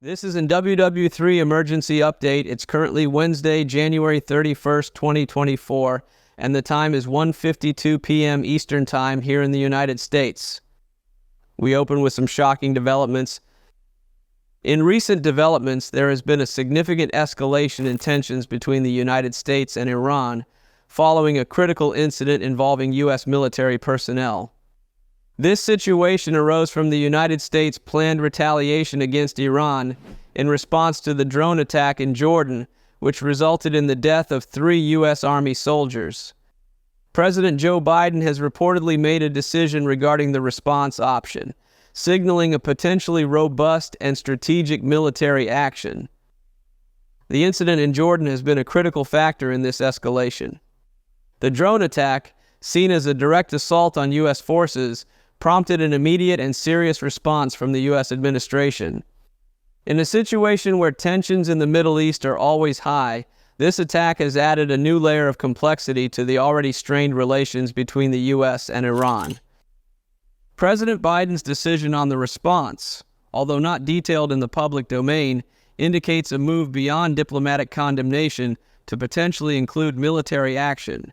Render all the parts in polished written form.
This is a WW3 Emergency update. It's currently Wednesday, January 31st, 2024, and the time is 1:52 p.m. Eastern Time here in the United States. We open with some shocking developments. In recent developments, there has been a significant escalation in tensions between the United States and Iran following a critical incident involving U.S. military personnel. This situation arose from the United States' planned retaliation against Iran in response to the drone attack in Jordan, which resulted in the death of 3 U.S. Army soldiers. President Joe Biden has reportedly made a decision regarding the response option, signaling a potentially robust and strategic military action. The incident in Jordan has been a critical factor in this escalation. The drone attack, seen as a direct assault on U.S. forces, prompted an immediate and serious response from the U.S. administration. In a situation where tensions in the Middle East are always high, this attack has added a new layer of complexity to the already strained relations between the U.S. and Iran. President Biden's decision on the response, although not detailed in the public domain, indicates a move beyond diplomatic condemnation to potentially include military action.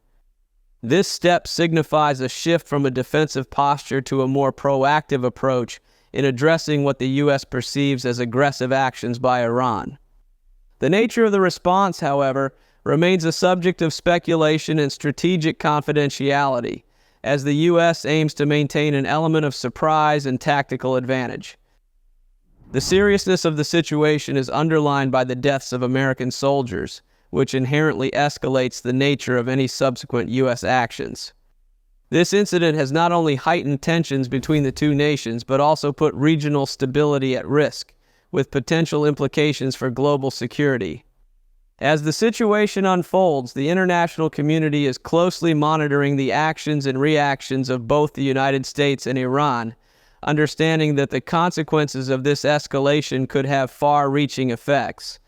This step signifies a shift from a defensive posture to a more proactive approach in addressing what the U.S. perceives as aggressive actions by Iran. The nature of the response, however, remains a subject of speculation and strategic confidentiality, as the U.S. aims to maintain an element of surprise and tactical advantage. The seriousness of the situation is underlined by the deaths of American soldiers, which inherently escalates the nature of any subsequent U.S. actions. This incident has not only heightened tensions between the two nations, but also put regional stability at risk, with potential implications for global security. As the situation unfolds, the international community is closely monitoring the actions and reactions of both the United States and Iran, understanding that the consequences of this escalation could have far-reaching effects.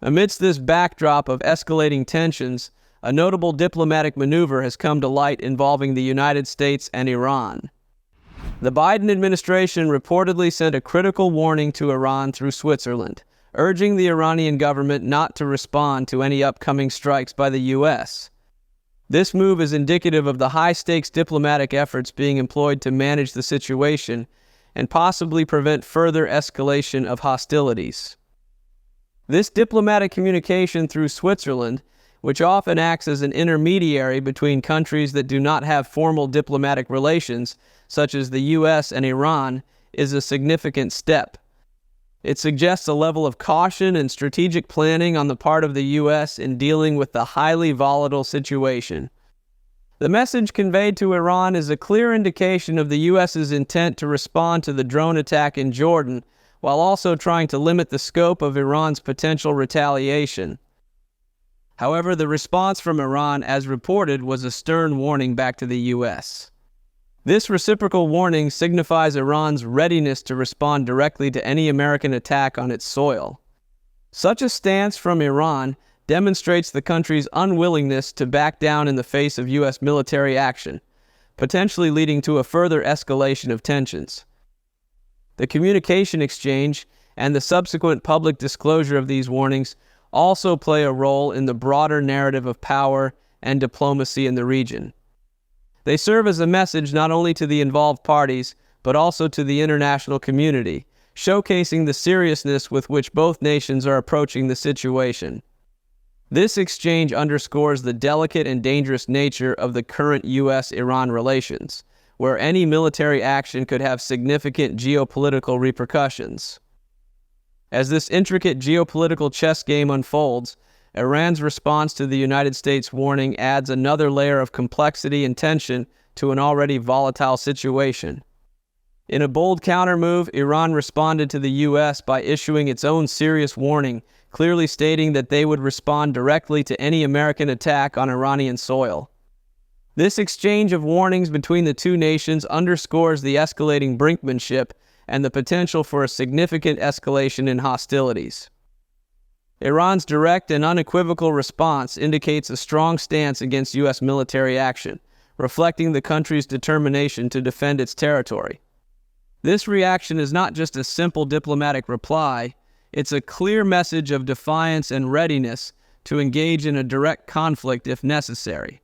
Amidst this backdrop of escalating tensions, a notable diplomatic maneuver has come to light involving the United States and Iran. The Biden administration reportedly sent a critical warning to Iran through Switzerland, urging the Iranian government not to respond to any upcoming strikes by the U.S. This move is indicative of the high-stakes diplomatic efforts being employed to manage the situation and possibly prevent further escalation of hostilities. This diplomatic communication through Switzerland, which often acts as an intermediary between countries that do not have formal diplomatic relations, such as the U.S. and Iran, is a significant step. It suggests a level of caution and strategic planning on the part of the U.S. in dealing with the highly volatile situation. The message conveyed to Iran is a clear indication of the U.S.'s intent to respond to the drone attack in Jordan, while also trying to limit the scope of Iran's potential retaliation. However, the response from Iran, as reported, was a stern warning back to the U.S. This reciprocal warning signifies Iran's readiness to respond directly to any American attack on its soil. Such a stance from Iran demonstrates the country's unwillingness to back down in the face of U.S. military action, potentially leading to a further escalation of tensions. The communication exchange and the subsequent public disclosure of these warnings also play a role in the broader narrative of power and diplomacy in the region. They serve as a message not only to the involved parties, but also to the international community, showcasing the seriousness with which both nations are approaching the situation. This exchange underscores the delicate and dangerous nature of the current U.S.-Iran relations, where any military action could have significant geopolitical repercussions. As this intricate geopolitical chess game unfolds, Iran's response to the United States warning adds another layer of complexity and tension to an already volatile situation. In a bold countermove, Iran responded to the U.S. by issuing its own serious warning, clearly stating that they would respond directly to any American attack on Iranian soil. This exchange of warnings between the two nations underscores the escalating brinkmanship and the potential for a significant escalation in hostilities. Iran's direct and unequivocal response indicates a strong stance against U.S. military action, reflecting the country's determination to defend its territory. This reaction is not just a simple diplomatic reply, it's a clear message of defiance and readiness to engage in a direct conflict if necessary.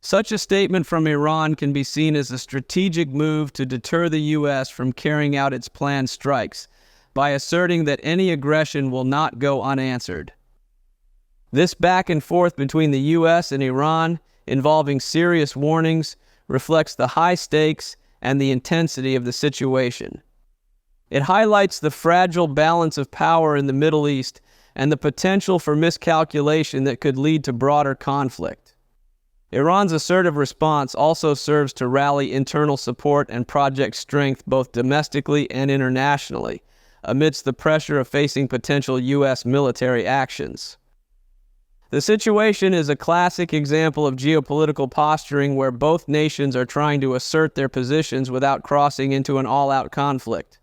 Such a statement from Iran can be seen as a strategic move to deter the U.S. from carrying out its planned strikes by asserting that any aggression will not go unanswered. This back and forth between the U.S. and Iran, involving serious warnings, reflects the high stakes and the intensity of the situation. It highlights the fragile balance of power in the Middle East and the potential for miscalculation that could lead to broader conflict. Iran's assertive response also serves to rally internal support and project strength both domestically and internationally, amidst the pressure of facing potential U.S. military actions. The situation is a classic example of geopolitical posturing where both nations are trying to assert their positions without crossing into an all-out conflict.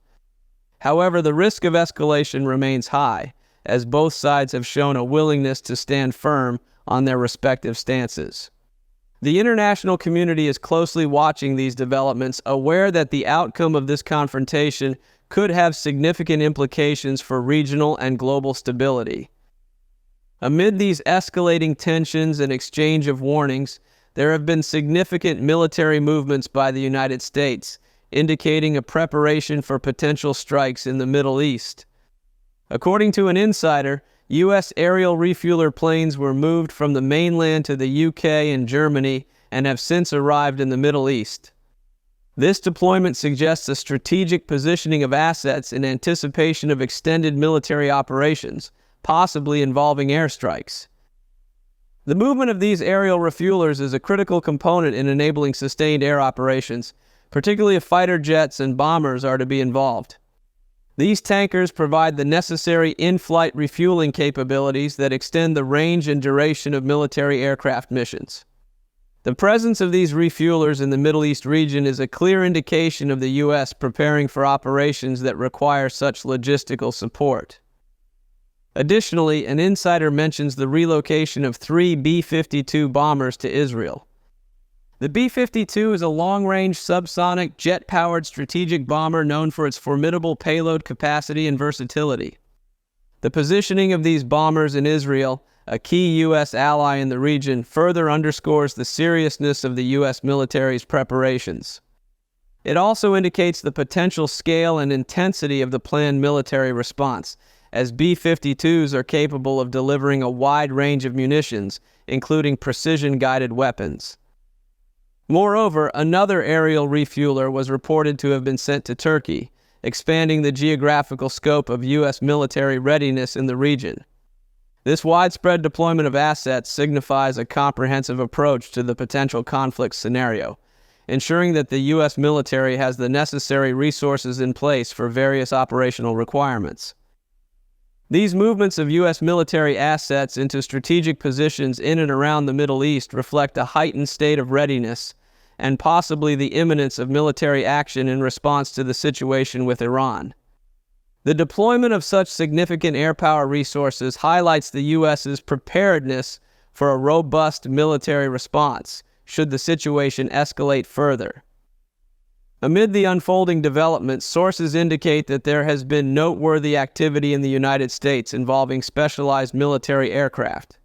However, the risk of escalation remains high, as both sides have shown a willingness to stand firm on their respective stances. The international community is closely watching these developments, aware that the outcome of this confrontation could have significant implications for regional and global stability. Amid these escalating tensions and exchange of warnings, there have been significant military movements by the United States, indicating a preparation for potential strikes in the Middle East. According to an insider, U.S. aerial refueler planes were moved from the mainland to the UK and Germany and have since arrived in the Middle East. This deployment suggests a strategic positioning of assets in anticipation of extended military operations, possibly involving airstrikes. The movement of these aerial refuelers is a critical component in enabling sustained air operations, particularly if fighter jets and bombers are to be involved. These tankers provide the necessary in-flight refueling capabilities that extend the range and duration of military aircraft missions. The presence of these refuelers in the Middle East region is a clear indication of the U.S. preparing for operations that require such logistical support. Additionally, an insider mentions the relocation of 3 B-52 bombers to Israel. The B-52 is a long-range subsonic jet-powered strategic bomber known for its formidable payload capacity and versatility. The positioning of these bombers in Israel, a key U.S. ally in the region, further underscores the seriousness of the U.S. military's preparations. It also indicates the potential scale and intensity of the planned military response, as B-52s are capable of delivering a wide range of munitions, including precision-guided weapons. Moreover, another aerial refueler was reported to have been sent to Turkey, expanding the geographical scope of U.S. military readiness in the region. This widespread deployment of assets signifies a comprehensive approach to the potential conflict scenario, ensuring that the U.S. military has the necessary resources in place for various operational requirements. These movements of U.S. military assets into strategic positions in and around the Middle East reflect a heightened state of readiness and possibly the imminence of military action in response to the situation with Iran. The deployment of such significant air power resources highlights the U.S.'s preparedness for a robust military response should the situation escalate further. Amid the unfolding developments, sources indicate that there has been noteworthy activity in the United States involving specialized military aircraft.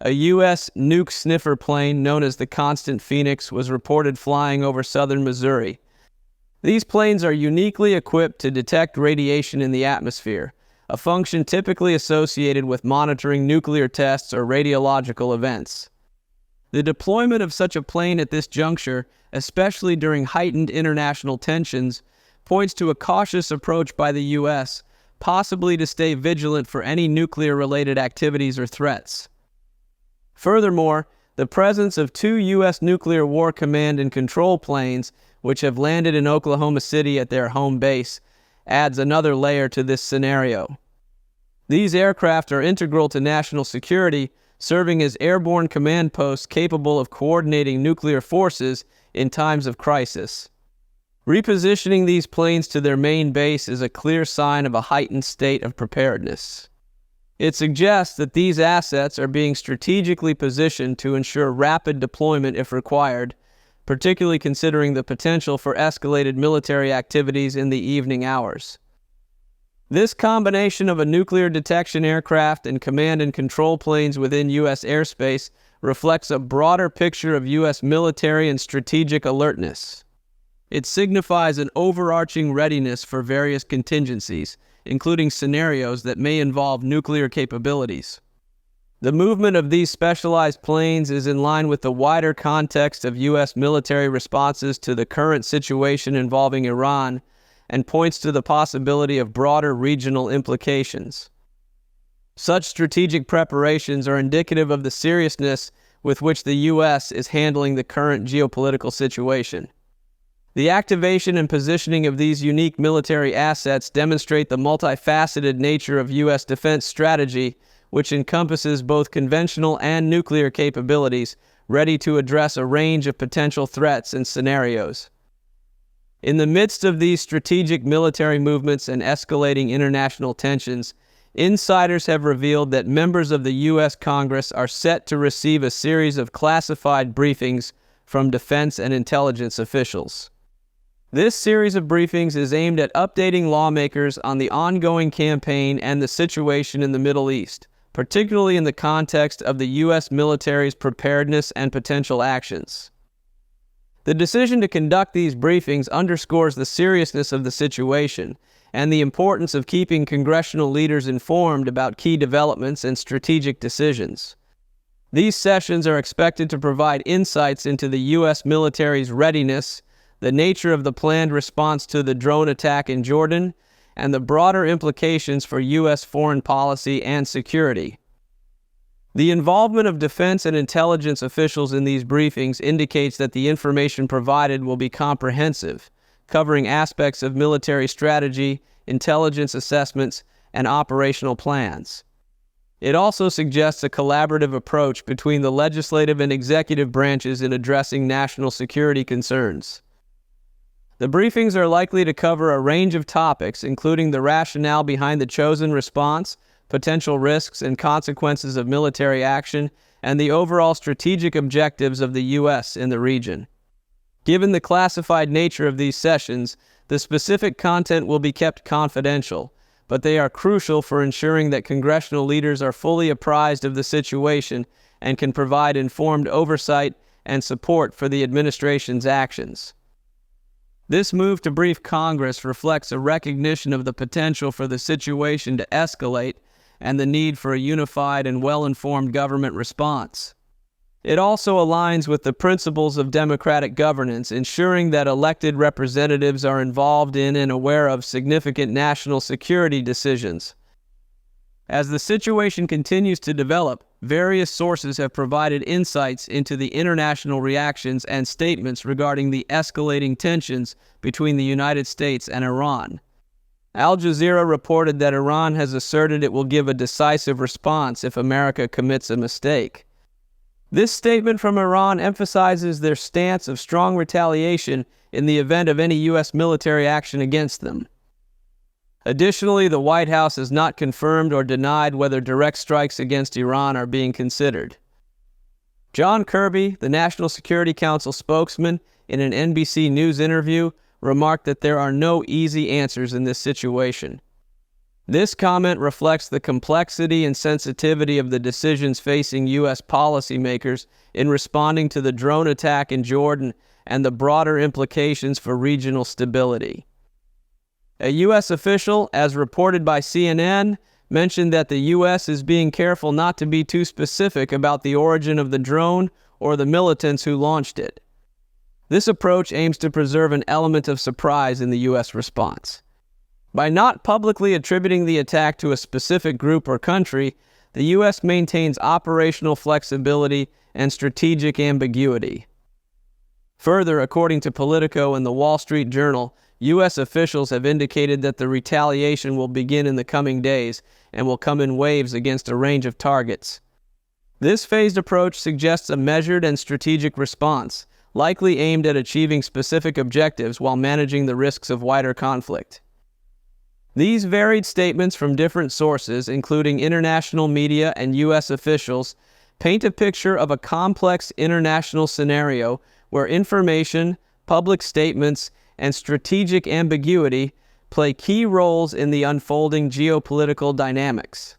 A U.S. nuke sniffer plane known as the Constant Phoenix was reported flying over southern Missouri. These planes are uniquely equipped to detect radiation in the atmosphere, a function typically associated with monitoring nuclear tests or radiological events. The deployment of such a plane at this juncture, especially during heightened international tensions, points to a cautious approach by the U.S., possibly to stay vigilant for any nuclear-related activities or threats. Furthermore, the presence of 2 U.S. Nuclear War Command and Control planes, which have landed in Oklahoma City at their home base, adds another layer to this scenario. These aircraft are integral to national security, serving as airborne command posts capable of coordinating nuclear forces in times of crisis. Repositioning these planes to their main base is a clear sign of a heightened state of preparedness. It suggests that these assets are being strategically positioned to ensure rapid deployment if required, particularly considering the potential for escalated military activities in the evening hours. This combination of a nuclear detection aircraft and command and control planes within U.S. airspace reflects a broader picture of U.S. military and strategic alertness. It signifies an overarching readiness for various contingencies, including scenarios that may involve nuclear capabilities. The movement of these specialized planes is in line with the wider context of U.S. military responses to the current situation involving Iran and points to the possibility of broader regional implications. Such strategic preparations are indicative of the seriousness with which the U.S. is handling the current geopolitical situation. The activation and positioning of these unique military assets demonstrate the multifaceted nature of U.S. defense strategy, which encompasses both conventional and nuclear capabilities, ready to address a range of potential threats and scenarios. In the midst of these strategic military movements and escalating international tensions, insiders have revealed that members of the U.S. Congress are set to receive a series of classified briefings from defense and intelligence officials. This series of briefings is aimed at updating lawmakers on the ongoing campaign and the situation in the Middle East, particularly in the context of the U.S. military's preparedness and potential actions. The decision to conduct these briefings underscores the seriousness of the situation and the importance of keeping congressional leaders informed about key developments and strategic decisions. These sessions are expected to provide insights into the U.S. military's readiness, the nature of the planned response to the drone attack in Jordan, and the broader implications for U.S. foreign policy and security. The involvement of defense and intelligence officials in these briefings indicates that the information provided will be comprehensive, covering aspects of military strategy, intelligence assessments, and operational plans. It also suggests a collaborative approach between the legislative and executive branches in addressing national security concerns. The briefings are likely to cover a range of topics, including the rationale behind the chosen response, potential risks and consequences of military action, and the overall strategic objectives of the U.S. in the region. Given the classified nature of these sessions, the specific content will be kept confidential, but they are crucial for ensuring that congressional leaders are fully apprised of the situation and can provide informed oversight and support for the administration's actions. This move to brief Congress reflects a recognition of the potential for the situation to escalate and the need for a unified and well-informed government response. It also aligns with the principles of democratic governance, ensuring that elected representatives are involved in and aware of significant national security decisions. As the situation continues to develop, various sources have provided insights into the international reactions and statements regarding the escalating tensions between the United States and Iran. Al Jazeera reported that Iran has asserted it will give a decisive response if America commits a mistake. This statement from Iran emphasizes their stance of strong retaliation in the event of any U.S. military action against them. Additionally, the White House has not confirmed or denied whether direct strikes against Iran are being considered. John Kirby, the National Security Council spokesman, in an NBC News interview, remarked that there are no easy answers in this situation. This comment reflects the complexity and sensitivity of the decisions facing U.S. policymakers in responding to the drone attack in Jordan and the broader implications for regional stability. A U.S. official, as reported by CNN, mentioned that the U.S. is being careful not to be too specific about the origin of the drone or the militants who launched it. This approach aims to preserve an element of surprise in the U.S. response. By not publicly attributing the attack to a specific group or country, the U.S. maintains operational flexibility and strategic ambiguity. Further, according to Politico and the Wall Street Journal, U.S. officials have indicated that the retaliation will begin in the coming days and will come in waves against a range of targets. This phased approach suggests a measured and strategic response, likely aimed at achieving specific objectives while managing the risks of wider conflict. These varied statements from different sources, including international media and U.S. officials, paint a picture of a complex international scenario where information, public statements, and strategic ambiguity play key roles in the unfolding geopolitical dynamics.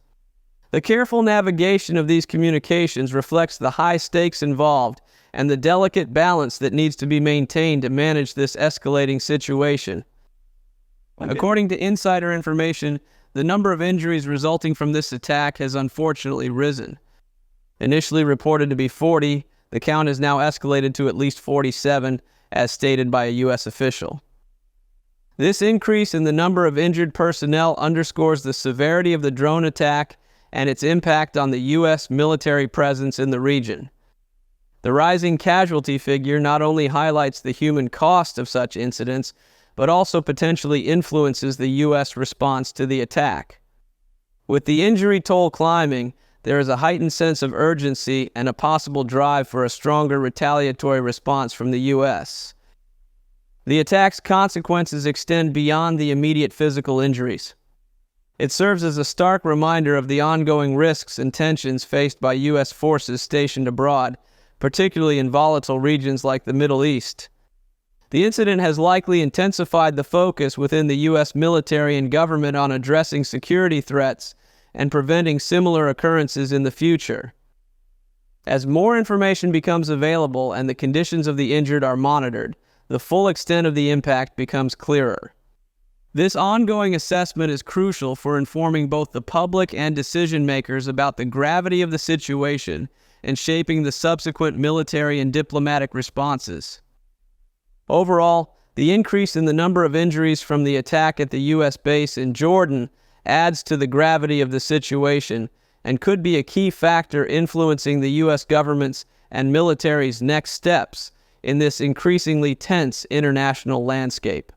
The careful navigation of these communications reflects the high stakes involved and the delicate balance that needs to be maintained to manage this escalating situation. According to insider information, the number of injuries resulting from this attack has unfortunately risen. Initially reported to be 40, the count has now escalated to at least 47, as stated by a U.S. official. This increase in the number of injured personnel underscores the severity of the drone attack and its impact on the U.S. military presence in the region. The rising casualty figure not only highlights the human cost of such incidents, but also potentially influences the U.S. response to the attack. With the injury toll climbing, there is a heightened sense of urgency and a possible drive for a stronger retaliatory response from the U.S. The attack's consequences extend beyond the immediate physical injuries. It serves as a stark reminder of the ongoing risks and tensions faced by U.S. forces stationed abroad, particularly in volatile regions like the Middle East. The incident has likely intensified the focus within the U.S. military and government on addressing security threats and preventing similar occurrences in the future. As more information becomes available and the conditions of the injured are monitored, the full extent of the impact becomes clearer. This ongoing assessment is crucial for informing both the public and decision makers about the gravity of the situation and shaping the subsequent military and diplomatic responses. Overall, the increase in the number of injuries from the attack at the U.S. base in Jordan adds to the gravity of the situation and could be a key factor influencing the U.S. government's and military's next steps in this increasingly tense international landscape.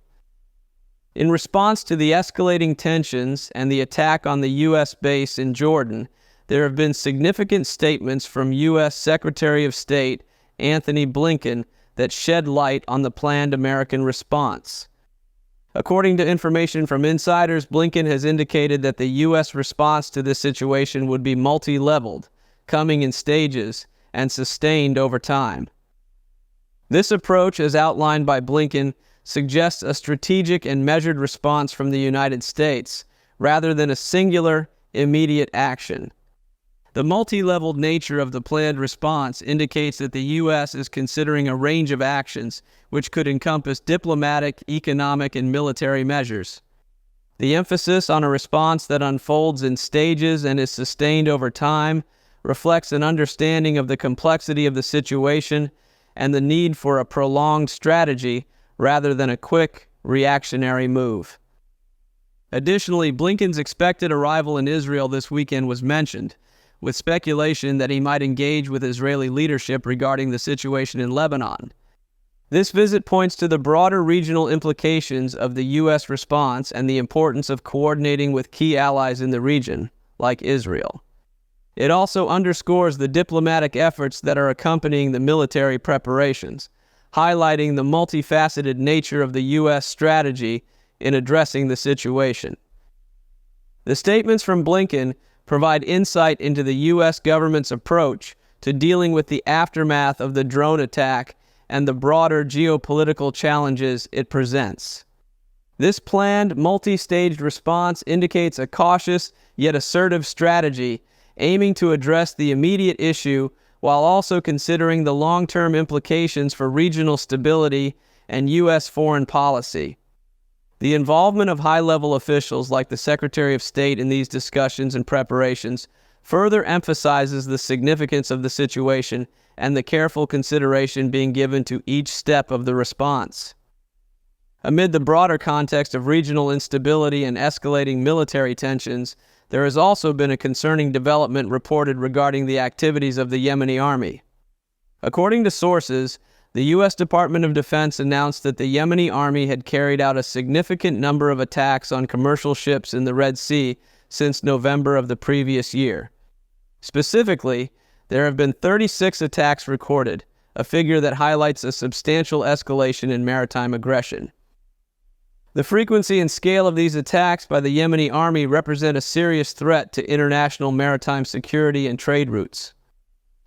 In response to the escalating tensions and the attack on the U.S. base in Jordan, there have been significant statements from U.S. Secretary of State Antony Blinken that shed light on the planned American response. According to information from insiders, Blinken has indicated that the U.S. response to this situation would be multi-leveled, coming in stages, and sustained over time. This approach, as outlined by Blinken, suggests a strategic and measured response from the United States, rather than a singular, immediate action. The multi-leveled nature of the planned response indicates that the U.S. is considering a range of actions, which could encompass diplomatic, economic, and military measures. The emphasis on a response that unfolds in stages and is sustained over time reflects an understanding of the complexity of the situation and the need for a prolonged strategy rather than a quick, reactionary move. Additionally, Blinken's expected arrival in Israel this weekend was mentioned, with speculation that he might engage with Israeli leadership regarding the situation in Lebanon. This visit points to the broader regional implications of the U.S. response and the importance of coordinating with key allies in the region, like Israel. It also underscores the diplomatic efforts that are accompanying the military preparations, highlighting the multifaceted nature of the U.S. strategy in addressing the situation. The statements from Blinken provide insight into the U.S. government's approach to dealing with the aftermath of the drone attack and the broader geopolitical challenges it presents. This planned, multi-staged response indicates a cautious yet assertive strategy aiming to address the immediate issue while also considering the long-term implications for regional stability and U.S. foreign policy. The involvement of high-level officials like the Secretary of State in these discussions and preparations further emphasizes the significance of the situation and the careful consideration being given to each step of the response. Amid the broader context of regional instability and escalating military tensions, there has also been a concerning development reported regarding the activities of the Yemeni army. According to sources, the U.S. Department of Defense announced that the Yemeni army had carried out a significant number of attacks on commercial ships in the Red Sea since November of the previous year. Specifically, there have been 36 attacks recorded, a figure that highlights a substantial escalation in maritime aggression. The frequency and scale of these attacks by the Yemeni army represent a serious threat to international maritime security and trade routes.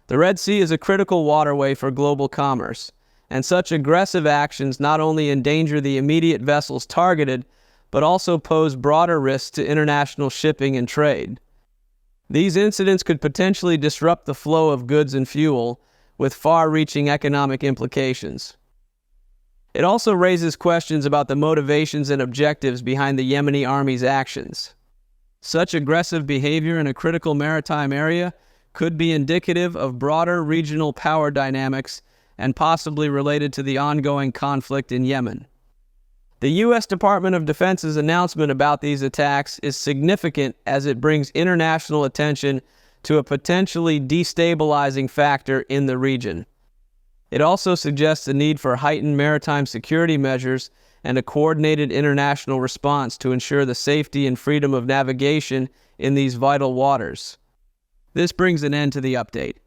The Red Sea is a critical waterway for global commerce, and such aggressive actions not only endanger the immediate vessels targeted, but also pose broader risks to international shipping and trade. These incidents could potentially disrupt the flow of goods and fuel, with far-reaching economic implications. It also raises questions about the motivations and objectives behind the Yemeni army's actions. Such aggressive behavior in a critical maritime area could be indicative of broader regional power dynamics and possibly related to the ongoing conflict in Yemen. The U.S. Department of Defense's announcement about these attacks is significant as it brings international attention to a potentially destabilizing factor in the region. It also suggests the need for heightened maritime security measures and a coordinated international response to ensure the safety and freedom of navigation in these vital waters. This brings an end to the update.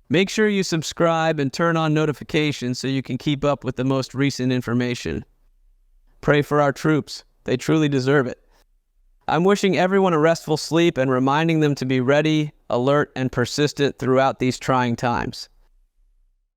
Make sure you subscribe and turn on notifications so you can keep up with the most recent information. Pray for our troops. They truly deserve it. I'm wishing everyone a restful sleep and reminding them to be ready, alert, and persistent throughout these trying times.